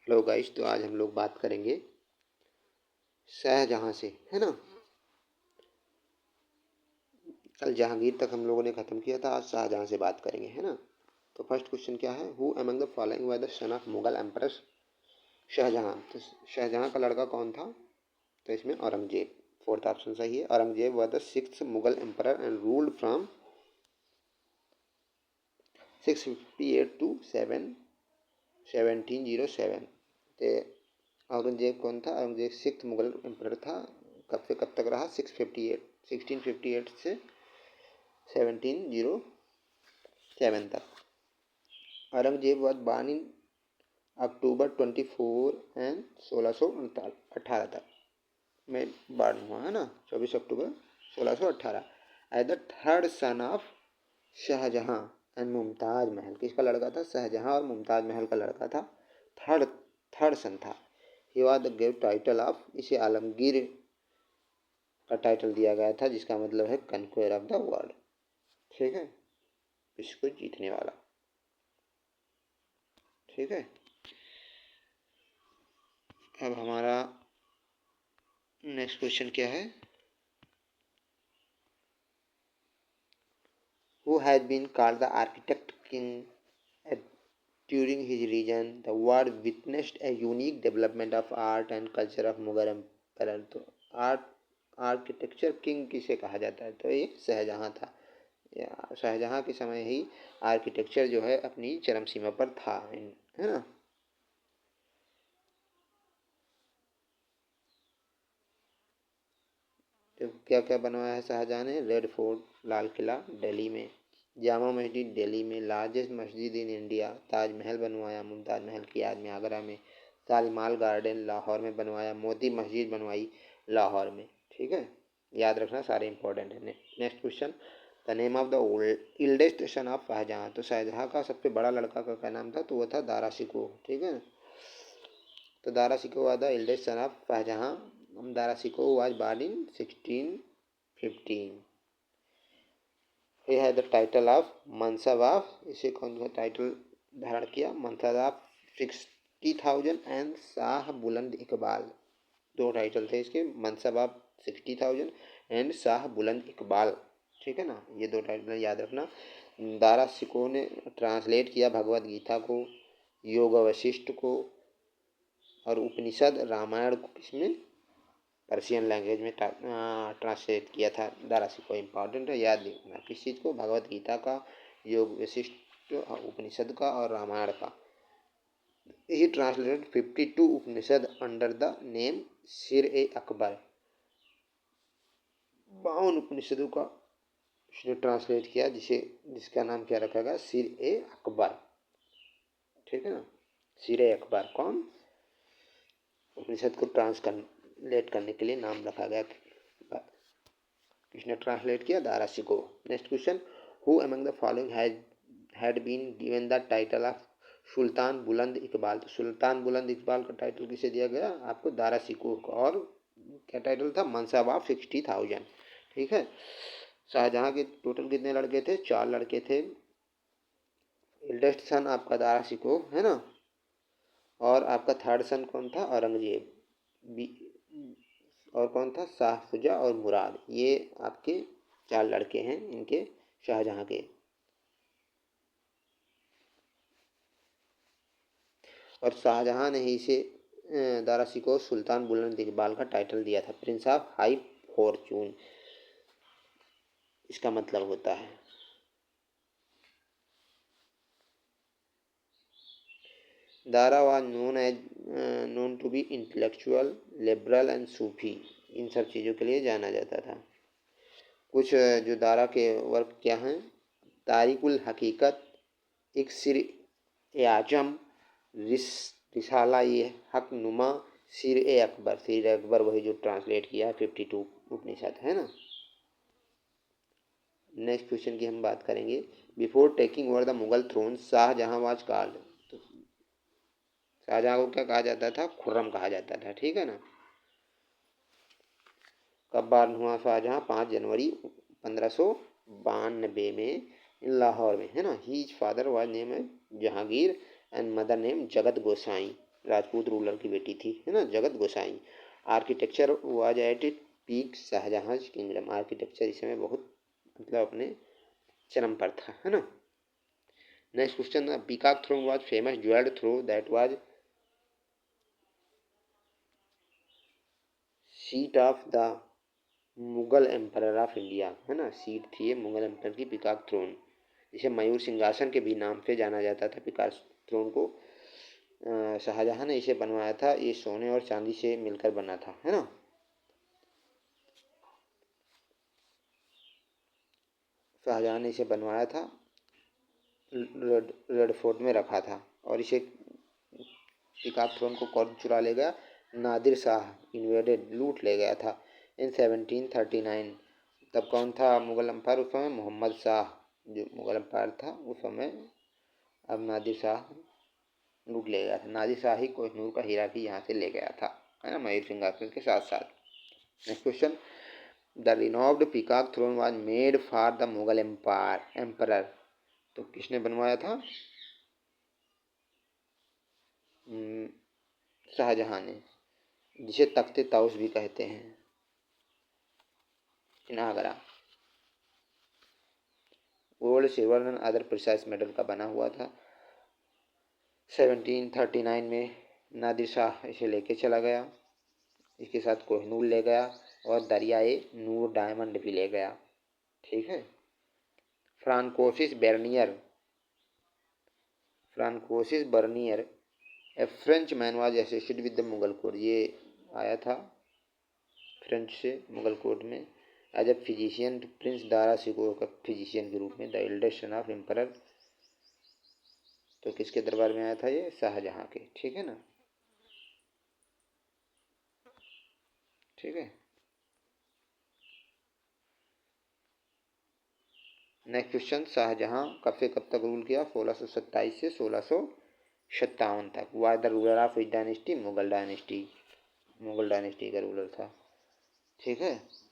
Hello guys, तो आज हम लोग बात करेंगे शाहजहाँ से, है ना। कल जहांगीर तक हम लोगों ने ख़त्म किया था, आज शाहजहाँ से बात करेंगे, है ना। तो फर्स्ट क्वेश्चन क्या है, who among the following were the son of Mughal emperor Shah Jahan. तो शाहजहाँ का लड़का कौन था? तो इसमें औरंगजेब फोर्थ ऑप्शन सही है। Aurangzeb were the sixth Mughal emperor and ruled from 658 to 1707। तो औरंगजेब कौन था? औरंगजेब सिक्स्थ मुगल एम्परर था। कब से कब तक रहा? 1658 से 1707 तक। Aurangzeb was born in October 24 and 1618 तक में बॉर्न हुआ, है ना। 24 October 1618 as the third son of Shah Jahan and Mumtaz Mahal. किसका लड़का था? शाहजहाँ और मुमताज महल का लड़का था। थर्ड थर्ड सन था। He was the give title of, इसे आलमगीर का टाइटल दिया गया था, जिसका मतलब है कन्क्वेयर ऑफ द वर्ल्ड। ठीक है, इसको जीतने वाला। ठीक है, अब हमारा नेक्स्ट क्वेश्चन क्या है, who has been called the architect king during his reign the world witnessed a unique development of art and culture of Mughal empire. तो आर्ट आर्किटेक्चर किंग किसे कहा जाता है? तो ये शाहजहाँ था। शाहजहाँ के समय ही आर्किटेक्चर जो है अपनी चरम सीमा पर था, है ना। तो क्या क्या बनवाया है शाहजहाँ ने? रेड फोर्ट लाल किला दिल्ली में, जामा मस्जिद दिल्ली में, लार्जेस्ट मस्जिद इन इंडिया ताजमहल बनवाया मुमताज़ महल की याद में आगरा में, शालीमार गार्डन लाहौर में बनवाया, मोती मस्जिद बनवाई लाहौर में। ठीक है, याद रखना, सारे इंपॉर्टेंट है। Next question, the name of the eldest son of Shahjahan. तो शाहजहाँ का सबसे बड़ा लड़का का क्या नाम था? तो वो था दारा शिकोह। ठीक है, तो Dara Shikoh was the eldest son of Shahjahan. Dara Shikoh was born in 1615। He had the title of मनसब ऑफ, इसे कौन सा टाइटल धारण किया? मनसब ऑफ 60,000 एंड शाह बुलंद इकबाल। दो टाइटल थे इसके, मनसब ऑफ 60,000 एंड शाह बुलंद इकबाल। ठीक है ना, ये दो टाइटल याद रखना। दारा शिकोह ने ट्रांसलेट किया भगवत गीता को, योग वशिष्ठ को और उपनिषद रामायण को किसमें? पर्शियन लैंग्वेज में ट्रांसलेट किया था दारा शिकोह। इम्पॉर्टेंट है, याद रखना किस चीज़ को? भगवत गीता का, योग वशिष्ठ उपनिषद का और रामायण का। ही translated 52 Upanishad under the name सिर ए अकबर। 52 उपनिषदों का उसने ट्रांसलेट किया, जिसका नाम क्या रखा गया? सिर ए अकबर। ठीक है ना, सिर ए अकबर कौन? उपनिषद को ट्रांसलेट करने के लिए नाम रखा गया। किसने ट्रांसलेट किया? Dara Shikoh. Next question, who among the following had been given the title of Sultan Buland Iqbal. तो सुल्तान बुलंद इकबाल का टाइटल किसे दिया गया? आपको दारा शिकोह को। और क्या टाइटल था? मनसब ऑफ 60,000। ठीक है, शाहजहाँ के टोटल कितने लड़के थे? 4 लड़के थे। एल्डेस्ट सन आपका दारा शिकोह, है ना। और आपका थर्ड सन कौन था? औरंगजेब। और कौन था? शाह शुजा और मुराद। ये आपके 4 लड़के हैं इनके, शाहजहाँ के। और शाहजहाँ ने ही इसे दारा शिकोह सुल्तान बुलंद इकबाल का टाइटल दिया था। प्रिंस ऑफ हाई फॉर्चून इसका मतलब होता है। Dara was known to be intellectual, liberal and Sufi. इन सब चीज़ों के लिए जाना जाता था। कुछ जो दारा के वर्क क्या हैं? तारिकुल हकीकत, इक्सिर ए आजम, रिसाला ये हक नुमा, सिर ए अकबर। सिर ए अकबर वही जो ट्रांसलेट किया है 52 उपनिषद, है ना। नेक्स्ट क्वेश्चन की हम बात करेंगे, before taking over the Mughal throne Shahjahan was called. तो शाहजहाँ को क्या कहा जाता था? खुर्रम कहा जाता था। ठीक है ना। कब बॉर्न हुआ शाहजहाँ? 5 जनवरी 1592 में लाहौर में, है ना। हीज फादर वाज नेम है जहांगीर एंड मदर नेम जगत गोसाई। राजपूत रूलर की बेटी थी, है ना, Jagat Gosai. Architecture was at it peak, Shahjahan kingdom. Architecture इस समय बहुत मतलब अपने चरम पर था, है ना। Next question, peacock throne was famous jewelled throne that was seat of the Mughal emperor of India, है ना, सीट थी ये मुगल एम्पर की, पीकॉक थ्रोन, जिसे मयूर सिंहासन के भी नाम से जाना जाता था। पीकॉक थ्रोन को शाहजहां ने इसे बनवाया था, ये सोने और चांदी से मिलकर बना था, है ना। शाहजहां ने इसे बनवाया था, रेड फोर्ट में रखा था। और इसे पीकॉक थ्रोन को कौन चुरा ले गया? नादिर शाह इन्वेडेड, लूट ले गया था इन 1739। तब कौन था मुगल अम्पायर उस समय? मोहम्मद शाह जो मुगल अम्पायर था उस समय। अब नादिर शाह लूट ले गया था। नादिर शाह ही कोहिनूर का हीरा भी यहाँ से ले गया था, है ना, मयूर सिंहासन के साथ साथ। Next question, the renowned peacock throne was made for the Mughal empire. तो किसने बनवाया था? शाहजहां ने, जिसे तख्ते ताउस भी कहते हैं, in Agra. Gold, silver and other precise metal का बना हुआ था। 1739 में नादिर शाह इसे लेके चला गया, इसके साथ कोहिनूर ले गया और दरियाए नूर डायमंड भी ले गया, ठीक है। Francois Bernier, Francois Bernier a French man was associated with the Mughal court. ये आया था फ्रेंच से मुगल कोर्ट में as a physician, prince Dara Shikoh का फिजिशियन के रूप में, the eldest son of emperor. तो किसके दरबार में आया था ये? शाहजहां के, ठीक है ना, ठीक है। नेक्स्ट क्वेश्चन, शाहजहां कब से कब तक रूल किया? 1627 से 1657 तक। Was the ruler of which dynasty? Mughal dynasty, Mughal dynasty का रूलर था, ठीक है।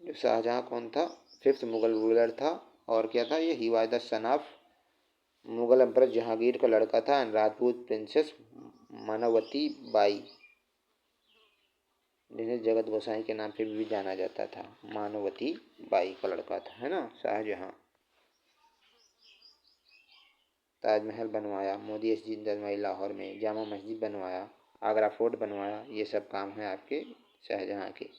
जो शाहजहां कौन था? फिफ्थ मुगल रूलर था। और क्या था ये? He was the son of Mughal emperor Jahangir का लड़का था and Rajput princess Manvati by, जिन्हें जगत गोसाई के नाम से भी जाना जाता था। मानवती बाई का लड़का था, है ना, शाहजहां। ताजमहल बनवाया, मोदी मस्जिद बनवाई लाहौर में, जामा मस्जिद बनवाया, आगरा फोर्ट बनवाया, ये सब काम है आपके शाहजहां के।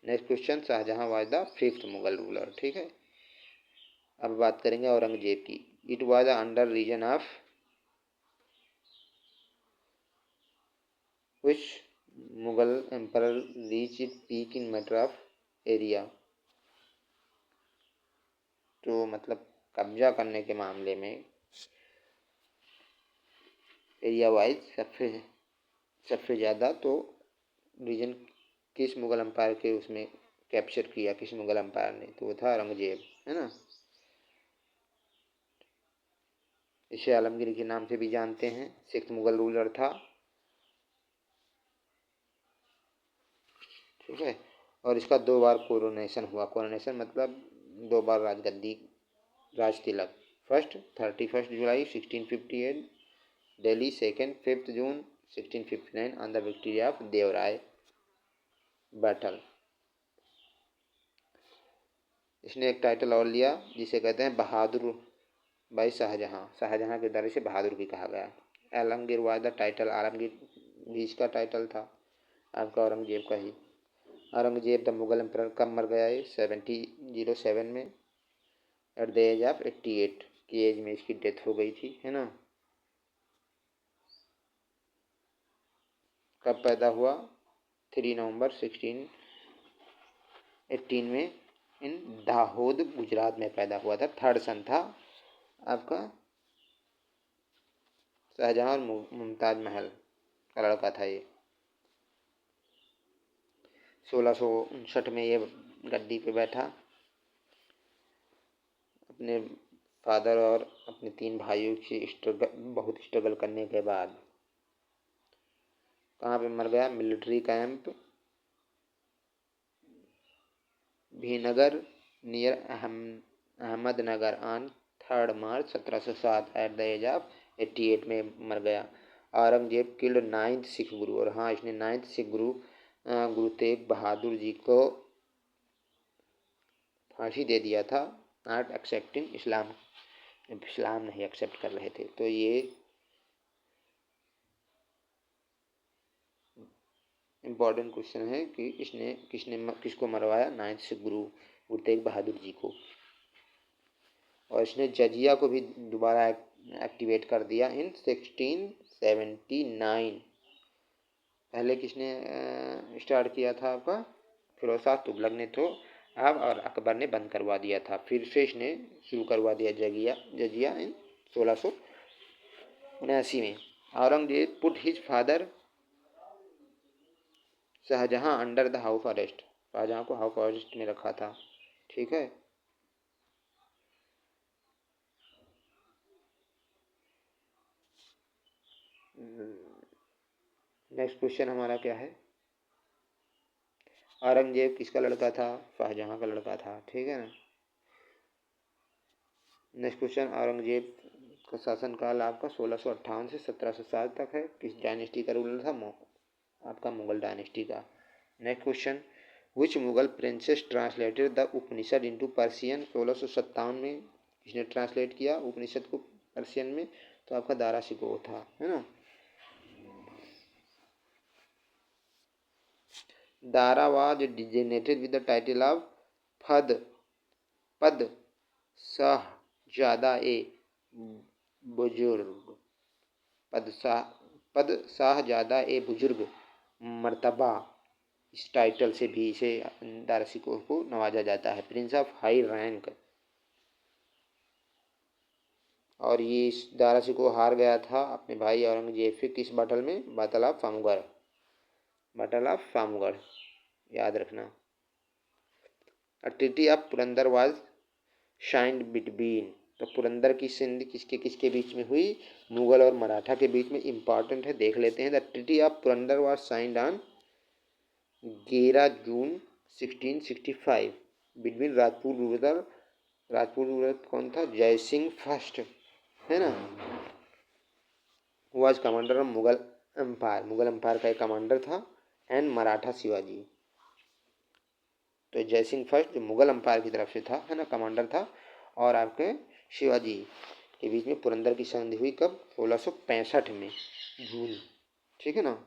Next question, Shahjahan was the fifth Mughal ruler, ठीक है। अब बात करेंगे औरंगजेब की। It was under reign of which Mughal emperor reach it peak in matter of area. तो मतलब कब्जा करने के मामले में एरिया वाइज सबसे ज़्यादा तो रीजन किस मुगल एम्पायर के उसमें कैप्चर किया, किस मुगल एम्पायर ने? तो वो था औरंगजेब, है ना। इसे आलमगीर के नाम से भी जानते हैं, सिक्स्थ मुगल रूलर था, ठीक है। और इसका 2 बार कोरोनेशन हुआ। कोरोनेशन मतलब 2 बार राजगद्दी, राज तिलक। फर्स्ट 31 जुलाई 1658 Delhi, second 5 June 1659 on the victory of Devrai battle. इसने एक टाइटल और लिया जिसे कहते हैं बहादुर भाई शाहजहां। शाहजहां के दौरे से बहादुर भी कहा गया। Alamgir was the title, Alamgir भी इसका टाइटल था, आपका औरंगजेब का ही। औरंगजेब द मुगल एम्परर कब मर गया? ये 1707 में एट द एज ऑफ 88 की एज में इसकी डेथ हो गई थी, है ना। कब पैदा हुआ? 3 नवंबर 1618 में इन दाहोद गुजरात में पैदा हुआ था। थर्ड सन था आपका शाहजहां और मुमताज महल का लड़का था ये। 1659 में ये गद्दी पे बैठा, अपने फादर और अपने 3 भाइयों से बहुत स्ट्रगल करने के बाद। कहाँ पे मर गया? Military camp Bhingar near Ahmednagar on 3 March 1707 at the age of 88 में मर गया। औरंगजेब किल्ड 9th सिख गुरु, और हाँ इसने 9th सिख गुरु गुरु तेग बहादुर जी को फांसी दे दिया था, नॉट एक्सेप्टिंग इस्लाम, इस्लाम नहीं एक्सेप्ट कर रहे थे। तो ये इम्पोर्टेंट क्वेश्चन है कि किसको मरवाया, 9th सिख गुरु गुरु तेग बहादुर जी को। और इसने जजिया को भी दोबारा एक्टिवेट कर दिया इन 1679। पहले किसने स्टार्ट किया था आपका, फिरोज शाह तुगलक ने, तो अब और अकबर ने बंद करवा दिया था, फिर से इसने शुरू करवा दिया जजिया इन 1679 में। Aurangzeb put his father Shahjahan under the house arrest, Shahjahan को हाउस अरेस्ट में रखा था, ठीक है। नेक्स्ट क्वेश्चन हमारा क्या है, औरंगजेब किसका लड़का था, शाहजहां का लड़का था, ठीक है ना। नेक्स्ट क्वेश्चन, औरंगजेब का शासनकाल आपका 1658 से 1707 तक है, किस डायनेस्टी का रूलर था, आपका मुगल डायनेस्टी का। Next question, which Mughal princess translated the Upanishad into Persian, 1657 में किसने ट्रांसलेट किया उपनिषद को पर्सियन में, तो आपका दारा शिकोह था, है ना। Dara was designated with the title of पद शाहजादा ए बुजुर्ग, पद शाहजादा ए बुजुर्ग मर्तबा, इस टाइटल से भी इसे दारा शिकोह को नवाजा जाता है, प्रिंस ऑफ हाई रैंक। और ये इस दारा शिकोह हार गया था अपने भाई औरंगजेब से किस बैटल में, बैटल ऑफ फामगढ़, बैटल ऑफ फामगढ़, याद रखना। Treaty of Purandar was signed between, तो पुरंदर की संधि किसके किसके बीच में हुई, मुगल और मराठा के बीच में, इंपॉर्टेंट है, देख लेते हैं। The treaty of Purandar was signed on 11 June 1665 between Rajput ruler कौन था, जय सिंह फर्स्ट, है ना, was commander of Mughal empire, Mughal empire का एक कमांडर था, एंड मराठा शिवाजी। तो जय सिंह फर्स्ट जो मुगल एम्पायर की तरफ से था, है ना, कमांडर था, और आपके शिवाजी के बीच में पुरंदर की संधि हुई कब, 1665 में जून, ठीक है ना।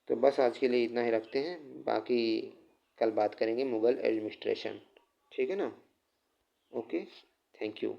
तो बस आज के लिए इतना ही रखते हैं, बाकी कल बात करेंगे मुगल एडमिनिस्ट्रेशन, ठीक है ना। Okay, thank you.